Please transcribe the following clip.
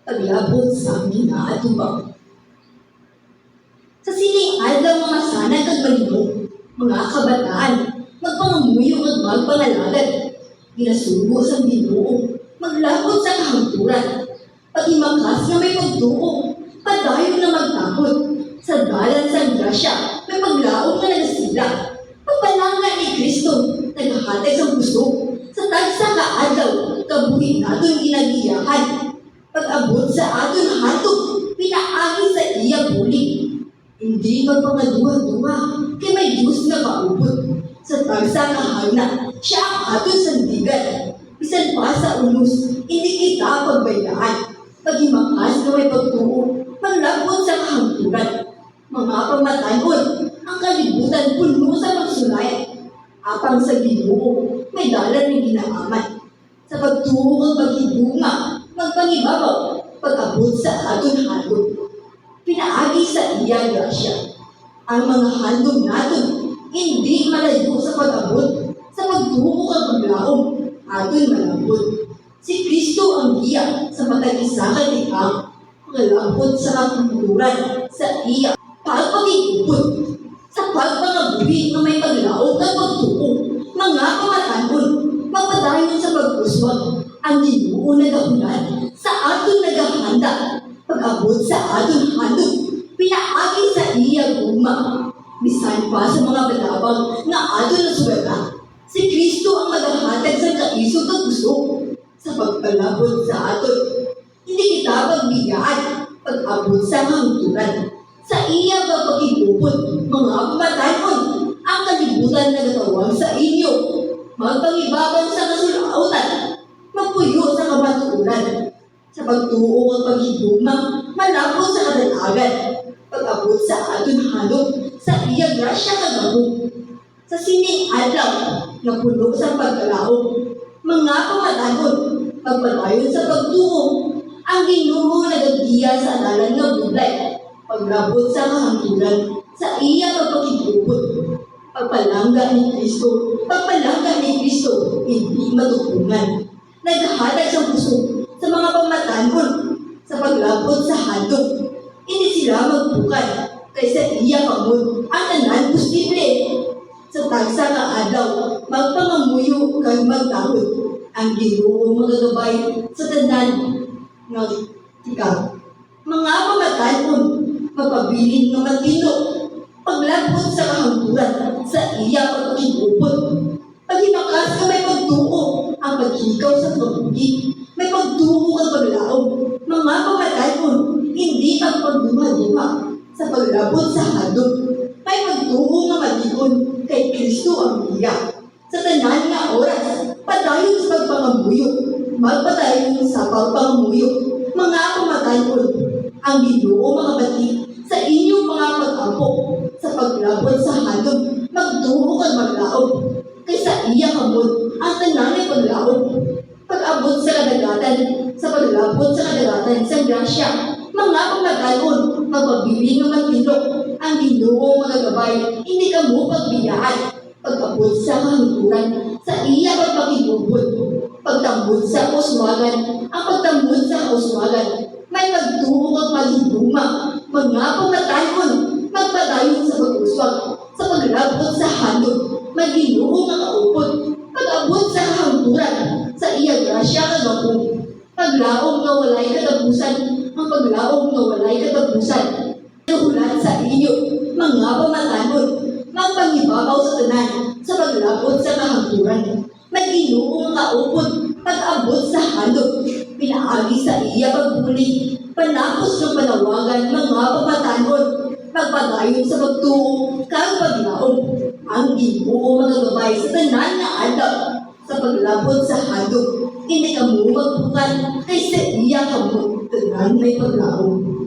paglabot sa aming naatubang. Sa sining adlaw mga sana kag malimo, mga kabataan, magpangamuyo at magpangalagad, ginasugo sa Ginoo, maglabot sa kahangturan, paghimakas nga may pagtuo, padayon na magtakot, sa dalan sa grasya, may paglaom na nagasila, pagpalanga ni Kristo, naghahatay sa puso, sa tagsa ka adlaw, kabuhi naton ginagiyahan, pag-abot sa aton hatog, pinaagi sa iya buli. Hindi magpangaduha-duha, kay may Diyos na kaupot. Sa tagsa kahagna, siya ang aton sandigan. Bisan pa sa unos, hindi kita pagbayaan. Paghimakas na may pagtuo, maglabot sa kahangturan. Mga pamatayon, ang kalibutan puno sa pagsulay. Apang sa Ginoo, may dalan ng ginaaman. Sa pagtuo at paghibunga, magpangibabaw, pag-abot sa aton handog. Pinaagi sa iya grasya. Ang mga handog naton, hindi malayo sa pag-abot, sa pagtuo at paglaom, aton malambot. Si Kristo ang giya sa matag-isakan ni Ang, magalambot sa kakulturan, sa iya pagpagigupot, sa pagpangabuhi na may paglaom at pagtuo, mga pamatanon, magpadayon sa pag-uswag, ang Ginoo nagahulan, sa aton nagahanda, pag-abot sa aton handog, pinaagi sa iya guma. Bisan pa sa mga balabang na aton nasugata, si Kristo ang maghahatag sa kaisog at gusto, sa pagpalabot sa aton. Hindi kita pagbigyan, pag-abot sa hangturan. Sa iya pagpakibupot, mga pamatayon, ang kalibutan na gatawag sa inyo. Magpangibaban sa kasulautan, magpuyo sa kamatuuran. Sa pagtuo at paghibugma, malapot sa kadalagan. Pag-abot sa aton handog, sa iya grasya kagabog. Sa sining adlaw, na puno sa pagkalaom, mga pamatayon, pagpadayon sa pagtuo, ang Ginoo nagagiya sa adalan nga bublay, paglabot sa kahangturan, sa iya pagpakibupot, pagpalangga ni Kristo, hindi matutungan. Naghahatag sa puso sa mga pamatayon, sa paglabot sa handog, hindi sila magbukan, kaysa iya kamon, ang tanan posible. Sa tagsa ka adlaw, magpangamuyo kag magtahod, ang Ginoo magagabay sa tanan nga tika. Mga pamatayon, magpabilin nga matino, paglabot sa kahangturan, sa iya pagpakibupot, paghimakas ka may pagtuo, ang paghikaw sa kabuhi, may pagtuo at paglaom, mga pamatayon, hindi ang pagduha-duha, sa paglabot sa handog, may pagtuo nga maligon, kay Kristo ang iya. Sa tanan nga oras, padayon sa pagpangamuyo, magpadayon sa pagpangamuyo, mga pamatayon, ang Ginoo mga batid, sa inyong mga pag-ampo, sa paglabot sa handog, magtuo kag maglaom, kaysa iya kamon, ang tanan ay paglaom, pag-abot sa kadagatan, sa paglabot sa kadagatan, sa grasya, mga pamatayon, magpabili ng matilok, ang Ginoo magagabay, hindi ka mo pagbiyaan, pag-abot sa kahangturan, sa iya pagpakibubot, pagtambod sa kauswagan, ang pagtambod sa kauswagan, may pagtuo at malibuma, mga pamatayon, magpadayon sa pag-uswag, sa paglabot sa handog, may Ginoo nga kaupot, pag-abot sa kahangturan, sa iya grasya kagapong, paglaom nga walay katapusan, ang paglaom nga walay katapusan, nahulat sa inyo, mga pamatayon, magpangibabaw sa tanan, sa paglabot sa kahangturan. May Ginoo nga kaupot, pag-abot sa handog, pinaagi sa iya pagbuli, panapos ng panawagan, mga pamatayon, magpadayon sa pagtuo, kag paglaom, ang Ginoo magagabay sa tanan na adlaw, sa paglabot sa handog, hindi ka mo magbukan, kaysa iya ka mo, tanan may paglaom.